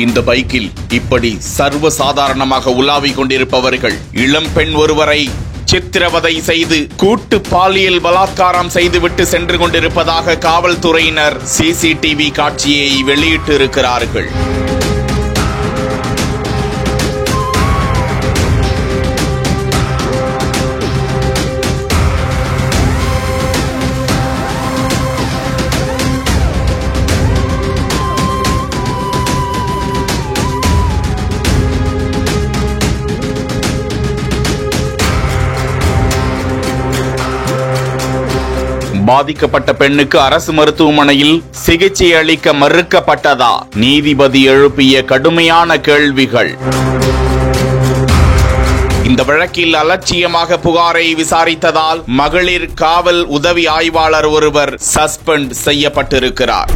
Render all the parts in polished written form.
இந்த பைக்கில் இப்படி சர்வசாதாரணமாக உலாவிக் கொண்டிருப்பவர்கள் இளம் பெண் ஒருவரை சித்திரவதை செய்து கூட்டு பாலியல் பலாத்காரம் செய்துவிட்டு சென்று கொண்டிருப்பதாக காவல்துறையினர் சிசிடிவி காட்சியை வெளியிட்டிருக்கிறார்கள். பாதிக்கப்பட்ட பெண்ணுக்கு அரசு மருத்துவமனையில் சிகிச்சை அளிக்க மறுக்கப்பட்டதா? நீதிபதி எழுப்பிய கடுமையான கேள்விகள். இந்த வழக்கில் அலட்சியமாக புகாரை விசாரித்ததால் மகளிர் காவல் உதவி ஆய்வாளர் ஒருவர் சஸ்பெண்ட் செய்யப்பட்டிருக்கிறார்.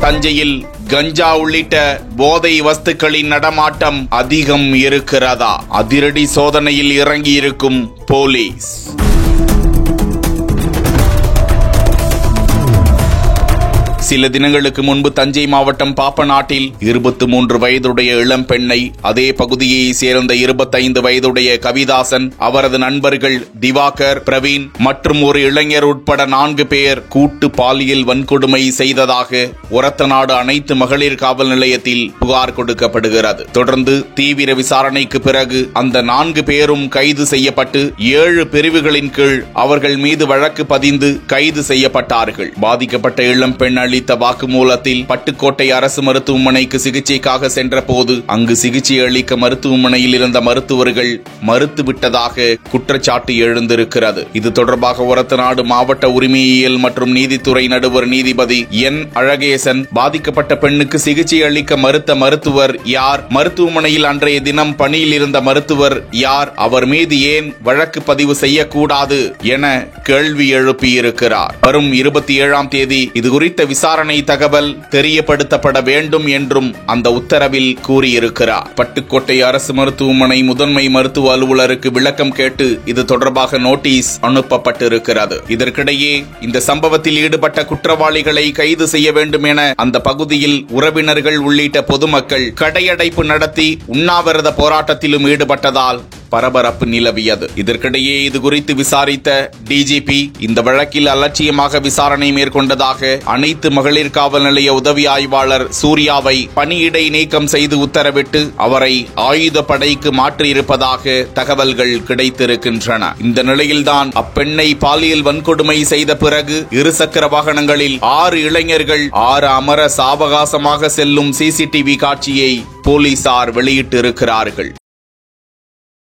தஞ்சையில் கஞ்சா உள்ளிட்ட போதை வஸ்துக்களின் நடமாட்டம் அதிகம் இருக்கிறதா? அதிரடி சோதனையில் இறங்கியிருக்கும் போலீஸ். சில தினங்களுக்கு முன்பு தஞ்சை மாவட்டம் பாப்பநாட்டில் 23 வயதுடைய இளம் பெண்ணை அதே பகுதியை சேர்ந்த 25 வயதுடைய கவிதாசன், அவரது நண்பர்கள் திவாகர், பிரவீன் மற்றும் ஒரு இளைஞர் உட்பட 4 பேர் கூட்டு பாலியல் வன்கொடுமை செய்ததாக ஒரத்தநாடு அனைத்து மகளிர் காவல் நிலையத்தில் புகார் கொடுக்கப்படுகிறது. தொடர்ந்து தீவிர விசாரணைக்கு பிறகு அந்த 4 பேரும் கைது செய்யப்பட்டு 7 பிரிவுகளின் கீழ் அவர்கள் மீது வழக்கு பதிந்து கைது செய்யப்பட்டார்கள். பாதிக்கப்பட்ட இளம் பெண் அளித்த வாக்குமூலத்தில் பட்டுக்கோட்டை அரசு மருத்துவமனைக்கு சிகிச்சைக்காக சென்ற போது அங்கு சிகிச்சை அளிக்க மருத்துவமனையில் இருந்த மருத்துவர்கள் மறுத்துவிட்டதாக குற்றச்சாட்டு எழுந்திருக்கிறது. இது தொடர்பாக ஒரத்தநாடு மாவட்ட உரிமையியல் மற்றும் நீதித்துறை நடுவர் நீதிபதி என் அழகேசன், பாதிக்கப்பட்ட பெண்ணுக்கு சிகிச்சை அளிக்க மறுத்த மருத்துவர் யார்? மருத்துவமனையில் அன்றைய தினம் பணியில் இருந்த மருத்துவர் யார்? அவர் மீது ஏன் வழக்கு பதிவு செய்யக்கூடாது என கேள்வி எழுப்பியிருக்கிறார். வரும் 27ஆம் தேதி இதுகுறித்த விசாரணை தகவல் தெரியப்படுத்தப்பட வேண்டும் என்றும் அந்த உத்தரவில் கூறியிருக்கிறார். பட்டுக்கோட்டை அரசு மருத்துவமனை முதன்மை மருத்துவ அலுவலருக்கு விளக்கம் கேட்டு இது தொடர்பாக நோட்டீஸ் அனுப்பப்பட்டிருக்கிறது. இதற்கிடையே இந்த சம்பவத்தில் ஈடுபட்ட குற்றவாளிகளை கைது செய்ய வேண்டும் என அந்த பகுதியில் உறவினர்கள் உள்ளிட்ட பொதுமக்கள் கடையடைப்பு நடத்தி உண்ணாவிரத போராட்டத்திலும் ஈடுபட்டதால் பரபரப்பு நிலவியது. இதற்கிடையே இது குறித்து விசாரித்த டிஜிபி இந்த வழக்கில் அலட்சியமாக விசாரணை மேற்கொண்டதாக அனைத்து மகளிர் காவல் நிலைய உதவி ஆய்வாளர் சூர்யாவை பணியிடை நீக்கம் செய்து உத்தரவிட்டு அவரை ஆயுதப்படைக்கு மாற்றியிருப்பதாக தகவல்கள் கிடைத்திருக்கின்றன. இந்த நிலையில்தான் அப்பெண்ணை பாலியல் வன்கொடுமை செய்த பிறகு இருசக்கர வாகனங்களில் 6 இளைஞர்கள் 6 அமர சாவகாசமாக செல்லும் சிசிடிவி காட்சியை போலீசார் வெளியிட்டிருக்கிறார்கள்.